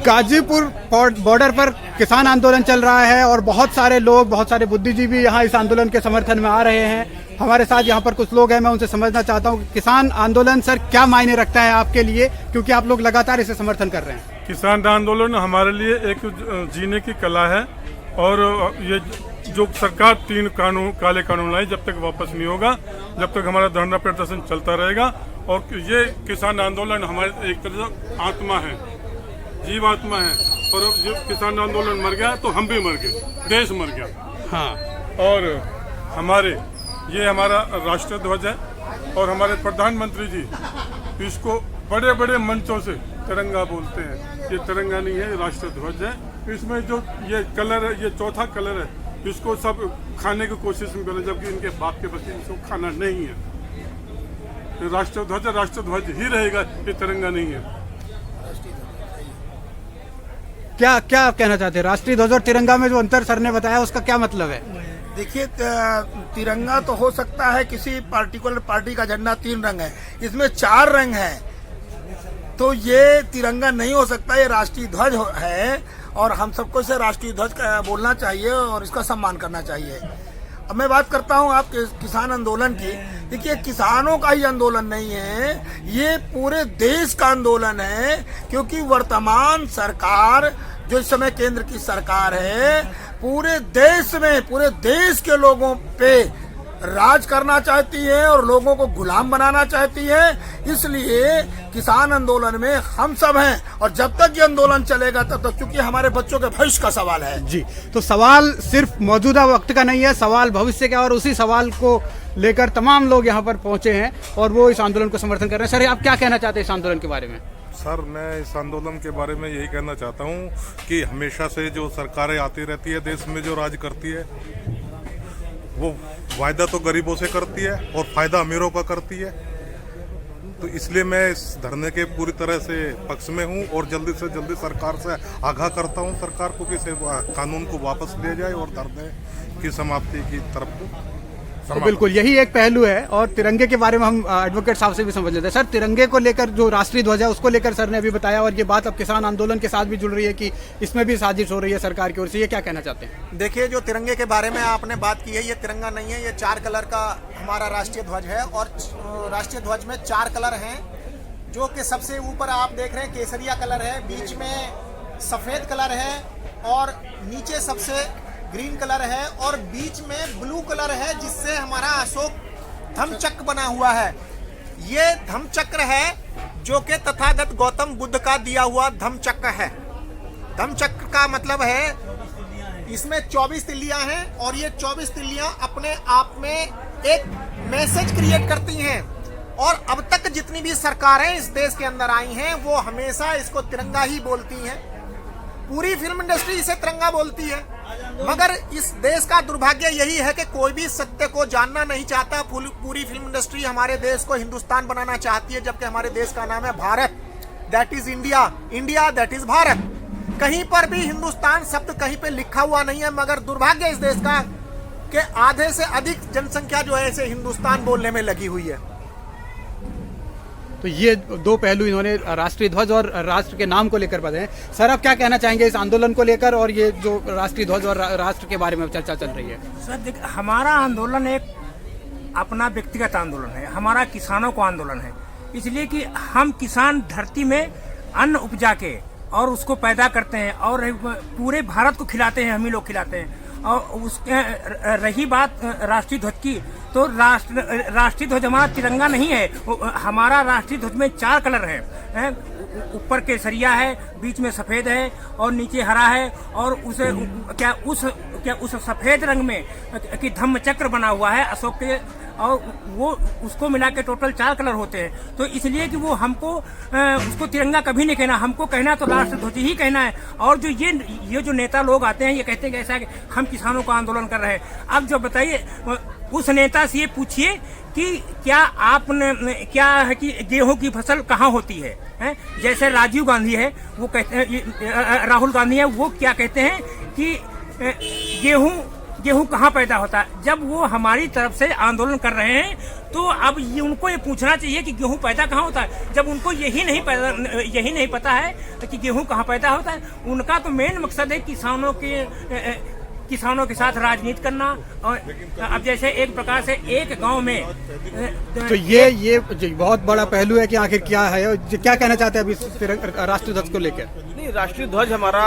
Ghazipur border पर किसान आंदोलन चल रहा है और बहुत सारे लोग, बहुत सारे बुद्धिजीवी यहाँ इस आंदोलन के समर्थन में आ रहे हैं। हमारे साथ यहाँ पर कुछ लोग हैं, मैं उनसे समझना चाहता हूँ किसान आंदोलन सर क्या मायने रखता है आपके लिए, क्योंकि आप लोग लगातार इसे समर्थन कर रहे हैं। किसान आंदोलन हमारे लिए एक जीने की कला है और ये जो सरकार 3 काले कानून लाई जब तक वापस नहीं होगा, जब तक हमारा धरना प्रदर्शन चलता रहेगा। और ये किसान आंदोलन हमारे एक तरह से आत्मा है, जीव आत्मा है। और अब जब किसान आंदोलन मर गया तो हम भी मर गए, देश मर गया। हाँ, और ये हमारा राष्ट्रीय ध्वज है और हमारे प्रधानमंत्री जी इसको बड़े बड़े मंचों से तिरंगा बोलते हैं। ये तिरंगा नहीं है, राष्ट्रीय ध्वज है। इसमें जो ये कलर है, ये चौथा कलर है, इसको सब खाने की कोशिश में करें, जबकि इनके बाप के बच्चे इसको खाना नहीं है। राष्ट्रीय ध्वज राष्ट्रीय ध्वज ही रहेगा, ये तिरंगा नहीं है। क्या क्या कहना चाहते हैं? राष्ट्रीय ध्वज और तिरंगा में जो अंतर सर ने बताया उसका क्या मतलब है? देखिए, तिरंगा तो हो सकता है किसी पार्टिकुलर पार्टी का झंडा 3 रंग है, इसमें 4 रंग है, तो ये तिरंगा नहीं हो सकता, ये राष्ट्रीय ध्वज है और हम सबको इसे राष्ट्रीय ध्वज बोलना चाहिए और इसका सम्मान करना चाहिए। अब मैं बात करता हूँ आप किसान आंदोलन की। देखिए, किसानों का ही आंदोलन नहीं है, ये पूरे देश का आंदोलन है, क्योंकि वर्तमान सरकार जो इस समय केंद्र की सरकार है, पूरे देश में, पूरे देश के लोगों पे राज करना चाहती है और लोगों को गुलाम बनाना चाहती है। इसलिए किसान आंदोलन में हम सब हैं और जब तक ये आंदोलन चलेगा तब तक, क्योंकि हमारे बच्चों के भविष्य का सवाल है। जी, तो सवाल सिर्फ मौजूदा वक्त का नहीं है, सवाल भविष्य का, और उसी सवाल को लेकर तमाम लोग यहाँ पर पहुंचे हैं और वो इस आंदोलन को समर्थन कर रहे हैं। सर, आप क्या कहना चाहते हैं इस आंदोलन के बारे में? सर, मैं इस आंदोलन के बारे में यही कहना चाहता हूँ कि हमेशा से जो सरकारें आती रहती है, देश में जो राज करती है, वो वायदा तो गरीबों से करती है और फायदा अमीरों का करती है। तो इसलिए मैं इस धरने के पूरी तरह से पक्ष में हूँ और जल्दी से जल्दी सरकार से आगाह करता हूँ सरकार को कि इस कानून को वापस लिया जाए और धरने की समाप्ति की तरफ को। तो बिल्कुल यही एक पहलू है। और तिरंगे के बारे में हम एडवोकेट साहब से भी समझ लेते हैं। सर, तिरंगे को लेकर जो राष्ट्रीय ध्वज है उसको लेकर सर ने अभी बताया, और ये बात अब किसान आंदोलन के साथ भी जुड़ रही है कि इसमें भी साजिश हो रही है सरकार की ओर से, ये क्या कहना चाहते हैं? देखिए, जो तिरंगे के बारे में आपने बात की है, ये तिरंगा नहीं है, ये 4 कलर का हमारा राष्ट्रीय ध्वज है। और राष्ट्रीय ध्वज में 4 कलर हैं, जो कि सबसे ऊपर आप देख रहे हैं केसरिया कलर है, बीच में सफेद कलर है और नीचे सबसे ग्रीन कलर है और बीच में ब्लू कलर है, जिससे हमारा अशोक धम्मचक्र बना हुआ है। ये धम्मचक्र है जो कि तथागत गौतम बुद्ध का दिया हुआ धम्मचक्र है। धम्मचक्र का मतलब है इसमें 24 तिल्लियां हैं और ये 24 तिल्लियां अपने आप में एक मैसेज क्रिएट करती हैं। और अब तक जितनी भी सरकारें इस देश के अंदर आई हैं, वो हमेशा इसको तिरंगा ही बोलती हैं। पूरी फिल्म इंडस्ट्री इसे तिरंगा बोलती है, मगर इस देश का दुर्भाग्य यही है कि कोई भी सत्य को जानना नहीं चाहता। पूरी फिल्म इंडस्ट्री हमारे देश को हिंदुस्तान बनाना चाहती है, जबकि हमारे देश का नाम है Bharat, that is India, India that is Bharat. कहीं पर भी हिंदुस्तान शब्द कहीं पे लिखा हुआ नहीं है, मगर दुर्भाग्य इस देश का कि आधे से अधिक जनसंख्या जो है इसे हिंदुस्तान बोलने में लगी हुई है। तो ये 2 पहलू इन्होंने राष्ट्रीय ध्वज और राष्ट्र के नाम को लेकर बताए। सर, आप क्या कहना चाहेंगे इस आंदोलन को लेकर और ये जो राष्ट्रीय ध्वज और राष्ट्र के बारे में चर्चा चल रही है? सर, देखिए, हमारा आंदोलन एक अपना व्यक्तिगत आंदोलन है, हमारा किसानों को आंदोलन है। इसलिए कि हम किसान धरती में अन्न उपजा के और उसको पैदा करते हैं और पूरे भारत को खिलाते हैं, हम ही लोग खिलाते हैं। और उसके रही बात राष्ट्रीय ध्वज की, तो राष्ट्रीय ध्वज हमारा तिरंगा नहीं है। हमारा राष्ट्रीय ध्वज में 4 कलर है, ऊपर केसरिया है, बीच में सफेद है और नीचे हरा है। और उस सफेद रंग में कि धम्मचक्र बना हुआ है अशोक के, और वो उसको मिला के टोटल 4 कलर होते हैं। तो इसलिए कि वो हमको उसको तिरंगा कभी नहीं कहना, हमको कहना तो राष्ट्र ध्वज ही कहना है। और जो ये जो नेता लोग आते हैं, ये कहते हैं कि ऐसा कि हम किसानों का आंदोलन कर रहे हैं। अब जो बताइए, उस नेता से ये पूछिए कि क्या आपने क्या है कि गेहूं की फसल कहाँ होती है? जैसे राजीव गांधी है, वो कहते हैं, राहुल गांधी है, वो क्या कहते हैं कि गेहूं गेहूं कहाँ पैदा होता है। जब वो हमारी तरफ से आंदोलन कर रहे हैं तो अब ये उनको ये पूछना चाहिए कि गेहूं पैदा कहाँ होता है। जब उनको यही नहीं पता है कि गेहूं कहाँ पैदा होता है, उनका तो मेन मकसद है किसानों के साथ राजनीति करना। और अब जैसे एक प्रकार से एक गांव में तो ये बहुत बड़ा पहलू है कि आखिर क्या है और क्या कहना चाहते हैं अभी राष्ट्रीय ध्वज को लेकर। नहीं, राष्ट्रीय ध्वज हमारा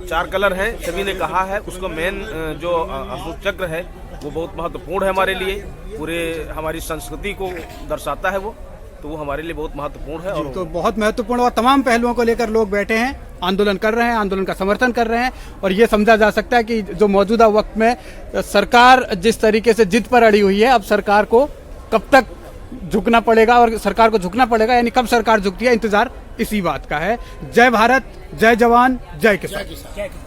4 कलर है, सभी ने कहा है। उसको मेन जो अशोक चक्र है वो बहुत महत्वपूर्ण है हमारे लिए, पूरे हमारी संस्कृति को दर्शाता है वो, तो वो हमारे लिए बहुत महत्वपूर्ण है। और तो बहुत महत्वपूर्ण और तमाम पहलुओं को लेकर लोग बैठे हैं, आंदोलन कर रहे हैं, आंदोलन का समर्थन कर रहे हैं। और ये समझा जा सकता है कि जो मौजूदा वक्त में सरकार जिस तरीके से जिद पर अड़ी हुई है, अब सरकार को कब तक झुकना पड़ेगा और सरकार को झुकना पड़ेगा, यानी कब सरकार झुकती है, इंतजार इसी बात का है। जय भारत, जय जवान, जय किसान।